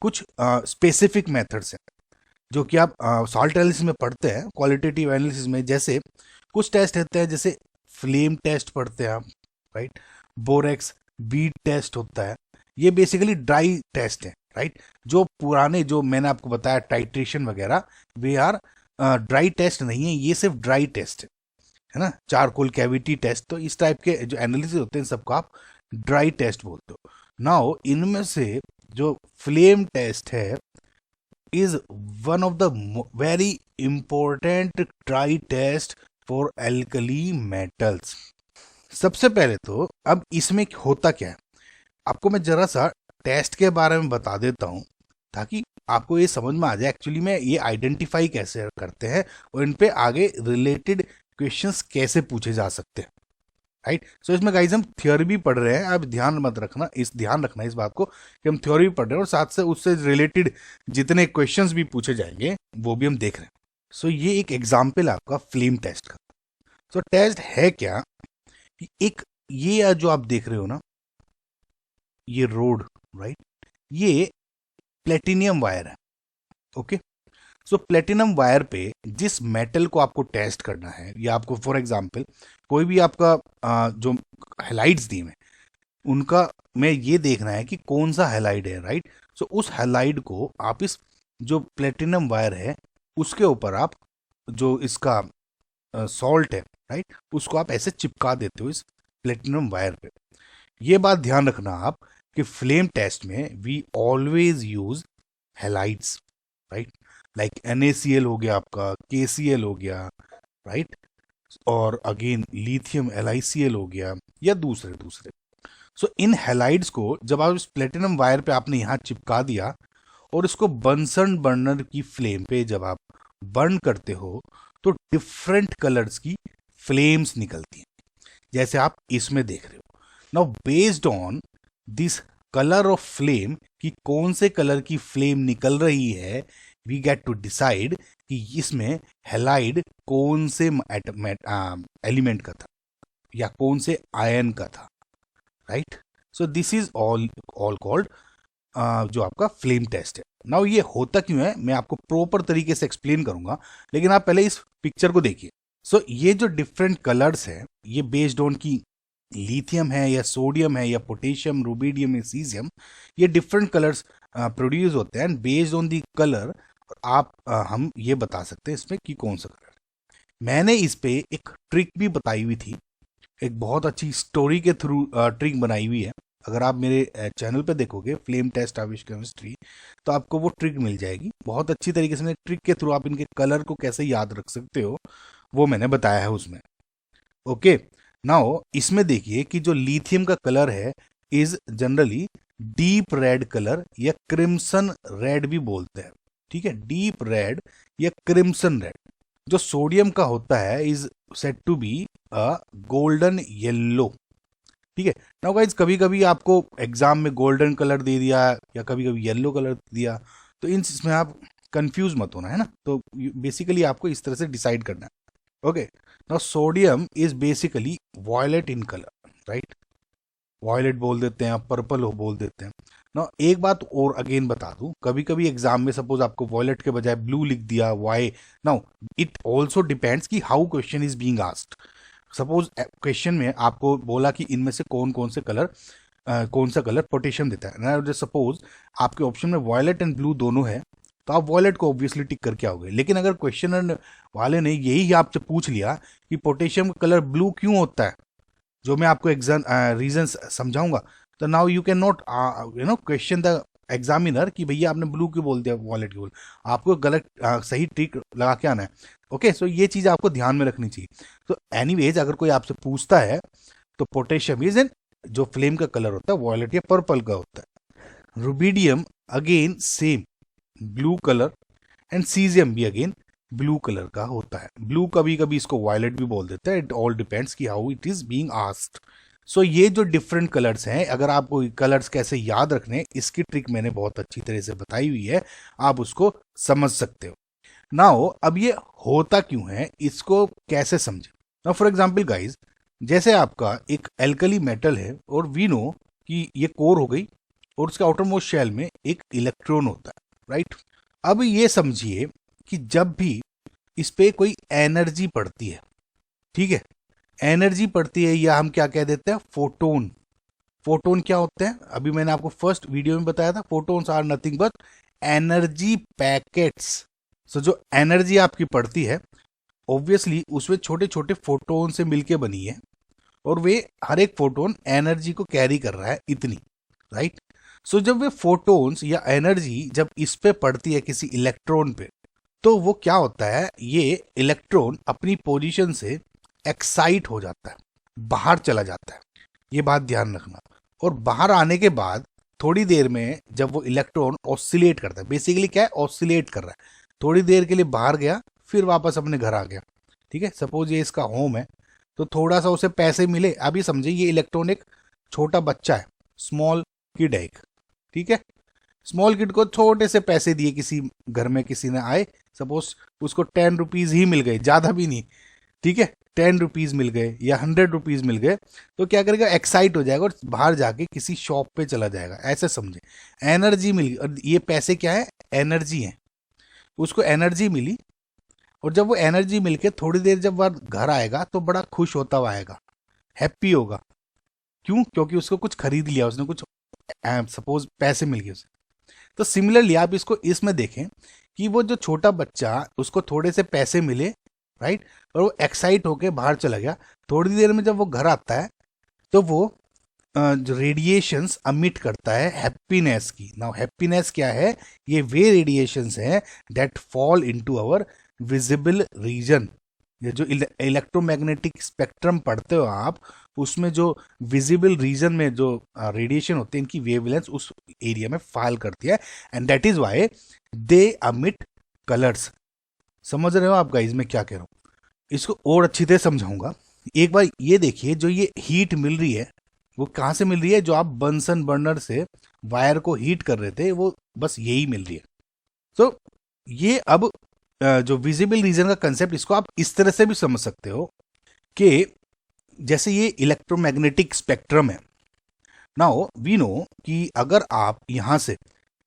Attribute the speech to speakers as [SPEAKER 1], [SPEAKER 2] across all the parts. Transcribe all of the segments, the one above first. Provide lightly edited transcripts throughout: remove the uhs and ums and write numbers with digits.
[SPEAKER 1] कुछ specific methods हैं जो कि आप सॉल्ट एनालिसिस में पढ़ते हैं, क्वालिटेटिव एनालिसिस में। जैसे कुछ टेस्ट होते हैं, जैसे फ्लेम टेस्ट पढ़ते हैं आप, राइट। बोरेक्स बीट टेस्ट होता है, ये बेसिकली ड्राई टेस्ट है, राइट। जो पुराने जो मैंने आपको बताया टाइट्रेशन वगैरह, वे आर ड्राई टेस्ट नहीं है, ये सिर्फ ड्राई टेस्ट है ना। चारकोल कैविटी टेस्ट, तो इस टाइप के जो एनालिसिस होते हैं सबको आप ड्राई टेस्ट बोलते हो। नाउ इनमें से जो फ्लेम टेस्ट है is one of the very important dry test for alkali metals। सबसे पहले तो अब इसमें होता क्या है, आपको मैं जरा सा टेस्ट के बारे में बता देता हूं ताकि आपको ये समझ में आ जाए एक्चुअली में ये आइडेंटिफाई कैसे करते हैं और इन पे आगे रिलेटेड क्वेश्चंस कैसे पूछे जा सकते हैं, राइट। सो इसमें गाइस हम थ्योरी भी पढ़ रहे हैं, अब ध्यान रखना इस बात को कि हम थ्योरी भी पढ़ रहे हैं और साथ से उससे रिलेटेड जितने क्वेश्चंस भी पूछे जाएंगे वो भी हम देख रहे हैं। सो ये एक एग्जाम्पल है आपका फ्लेम टेस्ट का। सो टेस्ट है क्या, एक ये जो आप देख रहे हो ना, ये रोड, राइट, ये प्लेटिनियम वायर है, ओके। सो प्लेटिनम वायर पे जिस मेटल को आपको टेस्ट करना है, या आपको फॉर एग्जांपल कोई भी आपका जो हैलाइड्स दिए हैं उनका में ये देखना है कि कौन सा हैलाइड है, राइट। सो उस हैलाइड को आप इस जो प्लेटिनम वायर है उसके ऊपर आप जो इसका सॉल्ट है, राइट, उसको आप ऐसे चिपका देते हो इस प्लेटिनम वायर पे। ये बात ध्यान रखना आप कि फ्लेम टेस्ट में we always use halides, right. Like NaCl हो गया आपका, KCl हो गया, राइट, और अगेन लिथियम LiCl हो गया, या दूसरे। सो इन हैलाइड्स को जब आप इस प्लेटिनम वायर पे आपने यहाँ चिपका दिया और इसको बंसन बर्नर की फ्लेम पे जब आप बर्न करते हो तो डिफरेंट कलर्स की फ्लेम्स निकलती हैं, जैसे आप इसमें देख रहे हो। Now based on this colour of flame कि कौन से कलर की फ्लेम निकल रही है, वी गेट टू डिसाइड कि इसमें हैलाइड कौन से एलिमेंट का था या कौन से आयन का था, right. So this is all called जो आपका फ्लेम टेस्ट है। नाउ ये होता क्यों है मैं आपको प्रॉपर तरीके से एक्सप्लेन करूंगा, लेकिन आप पहले इस पिक्चर को देखिए। सो ये जो डिफरेंट कलर्स है ये बेस्ड ऑन की लिथियम है या सोडियम है या पोटेशियम, रुबिडियम या सीजियम, ये डिफरेंट कलर्स प्रोड्यूस होते हैं। बेस्ड ऑन दी कलर आप हम ये बता सकते हैं इसमें कि कौन सा कलर। मैंने इस पे एक ट्रिक भी बताई हुई थी, एक बहुत अच्छी स्टोरी के थ्रू ट्रिक बनाई हुई है। अगर आप मेरे चैनल पे देखोगे फ्लेम टेस्ट आविष् केमिस्ट्री, तो आपको वो ट्रिक मिल जाएगी। बहुत अच्छी तरीके से ट्रिक के थ्रू आप इनके कलर को कैसे याद रख सकते हो वो मैंने बताया है उसमें, ओके। नाउ इसमें देखिए कि जो लिथियम का कलर है is generally deep red colour या क्रिम्सन रेड भी बोलते हैं, ठीक है, डीप रेड या क्रिम्सन रेड। जो सोडियम का होता है is said to be a golden yellow, ठीक है। नाउ गाइज कभी कभी आपको एग्जाम में गोल्डन कलर दे दिया या कभी कभी येलो कलर दिया, तो इसमें आप कंफ्यूज मत होना, है ना। तो बेसिकली आपको इस तरह से डिसाइड करना है, okay. Now sodium is basically violet in colour, right, violet बोल देते हैं, पर्पल हो बोल देते हैं ना। एक बात और अगेन बता दूं, कभी कभी एग्जाम में सपोज आपको वॉयलेट के बजाय ब्लू लिख दिया, Y. Now it also depends कि how question is being asked. Suppose question में आपको बोला कि इनमें से कौन सा कलर पोटेशियम देता है ना, सपोज आपके ऑप्शन में वॉयलेट एंड ब्लू दोनों है, तो आप वॉयलेट को ऑब्वियसली टिक करके आओगे। लेकिन अगर क्वेश्चनर वाले ने यही आपसे पूछ लिया कि पोटेशियम का कलर ब्लू क्यों होता है, जो मैं आपको रीजन समझाऊंगा, तो now you can not question the examiner कि भैया आपने ब्लू क्यों बोल दिया, वॉलेट क्यों बोल। आपको गलत सही ट्रिक लगा के आना है, ओके। सो ये चीज आपको ध्यान में रखनी चाहिए। तो एनीवेज अगर कोई आपसे पूछता है तो पोटेशियम इज एन जो फ्लेम का कलर होता है वॉयलेट या पर्पल का होता है। Rubidium again same blue colour, and caesium भी अगेन ब्लू कलर का होता है। ब्लू कभी कभी इसको वायलेट भी बोल देते हैं, इट ऑल डिपेंड्स कि how it is being asked. So ये जो डिफरेंट कलर्स हैं, अगर आपको कलर्स कैसे याद रखने इसकी ट्रिक मैंने बहुत अच्छी तरह से बताई हुई है, आप उसको समझ सकते हो। नाउ अब ये होता क्यों है इसको कैसे समझे। नाउ फॉर एग्जांपल गाइस, जैसे आपका एक एल्कली मेटल है और वी नो कि ये कोर हो गई और उसके आउटर मोस्ट शेल में एक इलेक्ट्रॉन होता है, राइट। अब ये समझिए कि जब भी इस पे कोई एनर्जी पड़ती है, ठीक है, एनर्जी पड़ती है, या हम क्या कह देते हैं, फोटोन। फोटोन क्या होते हैं, अभी मैंने आपको फर्स्ट वीडियो में बताया था, photons are nothing but energy packets. So जो एनर्जी आपकी पड़ती है ऑब्वियसली उसमें छोटे छोटे फोटोन से मिलके बनी है, और वे हर एक फोटोन एनर्जी को कैरी कर रहा है इतनी, राइट। सो जब वे फोटोन्स या एनर्जी जब इस पे पड़ती है किसी इलेक्ट्रॉन पे, तो वो क्या होता है, ये इलेक्ट्रॉन अपनी पोजीशन से एक्साइट हो जाता है, बाहर चला जाता है। ये बात ध्यान रखना। और बाहर आने के बाद थोड़ी देर में जब वो इलेक्ट्रॉन ऑसिलेट करता है, बेसिकली क्या है, ऑसिलेट कर रहा है, थोड़ी देर के लिए बाहर गया फिर वापस अपने घर आ गया, ठीक है। सपोज ये इसका होम है, तो थोड़ा सा उसे पैसे मिले। अभी समझिए ये इलेक्ट्रॉन एक छोटा बच्चा है, स्मॉल किड है एक, ठीक है। स्मॉल किड को छोटे से पैसे दिए, किसी घर में किसी ने आए, सपोज उसको 10 रुपीज ही मिल गए, ज्यादा भी नहीं, ठीक है, 10 रुपीज मिल गए या 100 रुपीज मिल गए, तो क्या करेगा, एक्साइट हो जाएगा और बाहर जाके किसी शॉप पे चला जाएगा, ऐसे समझे। एनर्जी मिल गई, और ये पैसे क्या है, एनर्जी है, उसको एनर्जी मिली। और जब वो एनर्जी मिलके थोड़ी देर जब वह घर आएगा तो बड़ा खुश होता हुआ आएगा, हैप्पी होगा। क्यों, क्योंकि उसको कुछ खरीद लिया उसने, कुछ सपोज पैसे मिल गए उसे। तो सिमिलरली आप इसको इसमें देखें कि वो जो छोटा बच्चा, उसको थोड़े से पैसे मिले, राइट, और वो एक्साइट होके बाहर चला गया। थोड़ी देर में जब वो घर आता है तो वो जो रेडिएशंस अमिट करता है हैप्पीनेस की। नाउ हैप्पीनेस क्या है, ये वे रेडिएशंस हैं that fall into our visible region. ये जो इलेक्ट्रोमैग्नेटिक स्पेक्ट्रम पढ़ते हो आप, उसमें जो विजिबल रीजन में जो रेडिएशन होते हैं, इनकी वेवलेंथ उस एरिया में फॉल करती है, and that is why they अमिट कलर्स। समझ रहे हो आप गाइस मैं क्या कह रहा हूँ? इसको और अच्छी तरह समझाऊंगा। एक बार ये देखिए, जो ये हीट मिल रही है वो कहाँ से मिल रही है, जो आप बंसन बर्नर से वायर को हीट कर रहे थे, वो बस यही मिल रही है। तो ये अब जो विजिबल रीजन का कंसेप्ट, इसको आप इस तरह से भी समझ सकते हो कि जैसे ये इलेक्ट्रोमैग्नेटिक स्पेक्ट्रम है। नाउ वी नो कि अगर आप यहाँ से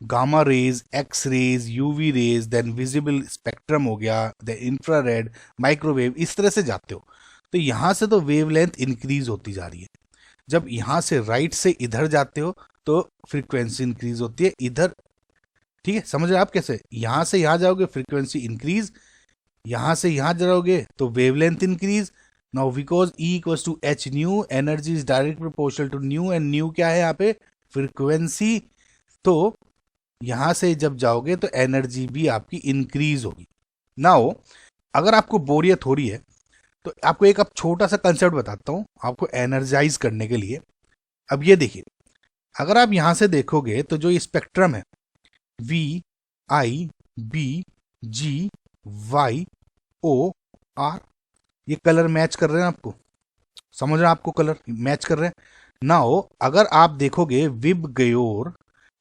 [SPEAKER 1] gamma rays, X rays, UV rays, then visible spectrum हो गया, देन इंफ्रारेड, माइक्रोवेव, इस तरह से जाते हो, तो यहाँ से तो वेवलेंथ इंक्रीज होती जा रही है। जब यहाँ से राइट से इधर जाते हो तो फ्रीक्वेंसी इंक्रीज होती है इधर, ठीक है। समझ रहे आप कैसे, यहाँ से यहाँ जाओगे फ्रीक्वेंसी इंक्रीज, यहाँ से यहाँ जाओगे तो wavelength increase. Now because E equals to H nu, energy is direct proportional to nu, and nu क्या है यहाँ पे, फ्रीक्वेंसी। तो यहां से जब जाओगे तो एनर्जी भी आपकी इंक्रीज होगी। नाउ अगर आपको बोरियत हो रही है तो आपको एक अब छोटा सा कंसेप्ट बताता हूं आपको एनर्जाइज करने के लिए। अब ये देखिए, अगर आप यहां से देखोगे तो जो ये स्पेक्ट्रम है, V I B G Y O R, ये कलर मैच कर रहे हैं आपको, समझ रहे हैं, आपको कलर मैच कर रहे हैं। नाउ अगर आप देखोगे विब गयोर,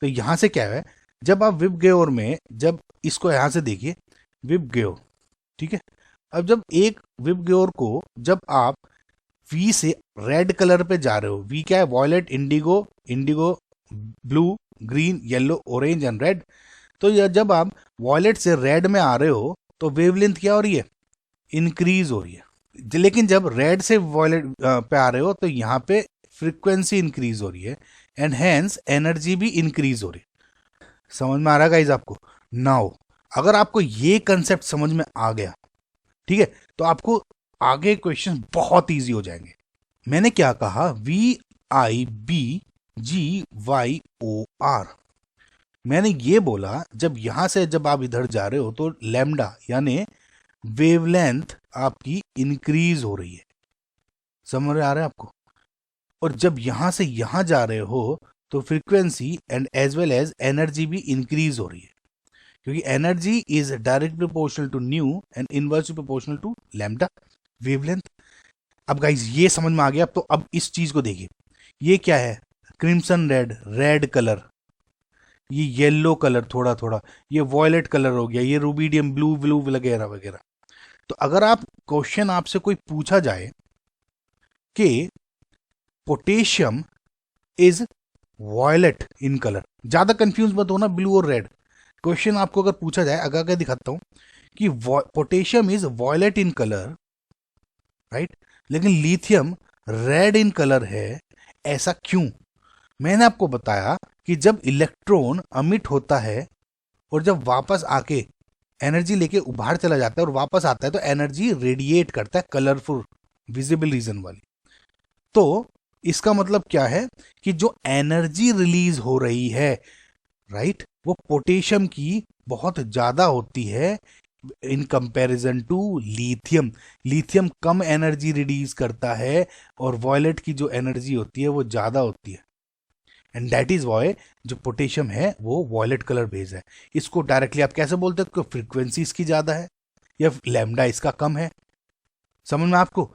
[SPEAKER 1] तो यहां से क्या है, जब आप विब गयोर में, जब इसको यहां से देखिए विब गयोर, ठीक है। अब जब एक विब गयोर को जब आप वी से रेड कलर पे जा रहे हो, वी क्या है, violet, indigo, indigo, blue, green, yellow, orange and red, तो जब आप वॉयलेट से रेड में आ रहे हो तो वेवलेंथ क्या हो रही है, इंक्रीज हो रही है। लेकिन जब रेड से वॉयलेट पे आ रहे हो तो यहाँ पे फ्रीक्वेंसी इंक्रीज हो रही है, एंड हेंस एनर्जी भी इंक्रीज हो रही है। समझ में आ रहा है गाइस आपको? नाउ अगर आपको ये कंसेप्ट समझ में आ गया, ठीक है, तो आपको आगे क्वेश्चन बहुत इजी हो जाएंगे। मैंने क्या कहा, VIBGYOR, मैंने ये बोला जब यहां से जब आप इधर जा रहे हो तो लैम्डा यानी वेवलेंथ आपकी इंक्रीज हो रही है। समझ में आ रहा है आपको? और जब यहां से यहां जा रहे हो तो frequency and as well as energy भी इंक्रीज हो रही है, क्योंकि energy is direct proportional to nu and inversely proportional to lambda wavelength. अब गाइस ये समझ में आ गया। तो अब इस चीज को देखिए, ये क्या है, क्रिम्सन रेड, रेड कलर, ये येलो कलर थोड़ा थोड़ा, ये वॉयलेट कलर हो गया, ये रूबीडियम ब्लू ब्लू वगैरह वगैरह। तो अगर आप क्वेश्चन आपसे कोई पूछा जाए कि potassium is violet in colour. ज्यादा कंफ्यूज मत होना ब्लू और रेड। क्वेश्चन आपको अगर पूछा जाए, अगर दिखाता हूं कि potassium is violet in colour, right, लेकिन लिथियम रेड इन कलर है, ऐसा क्यों? मैंने आपको बताया कि जब इलेक्ट्रॉन अमिट होता है और जब वापस आके एनर्जी लेके बाहर चला जाता है और वापस आता है, तो एनर्जी रेडिएट करता है कलरफुल विजिबल रीजन वाली। तो इसका मतलब क्या है कि जो एनर्जी रिलीज हो रही है, राइट, वो पोटेशियम की बहुत ज्यादा होती है in comparison to lithium. Lithium कम एनर्जी रिलीज करता है और वॉयलेट की जो एनर्जी होती है वो ज्यादा होती है, एंड दैट इज वाई जो पोटेशियम है वो वॉयलेट कलर भेज है। इसको डायरेक्टली आप कैसे बोलते हो? फ्रीक्वेंसी इसकी ज्यादा है या लैम्डा इसका कम है। समझ में आपको?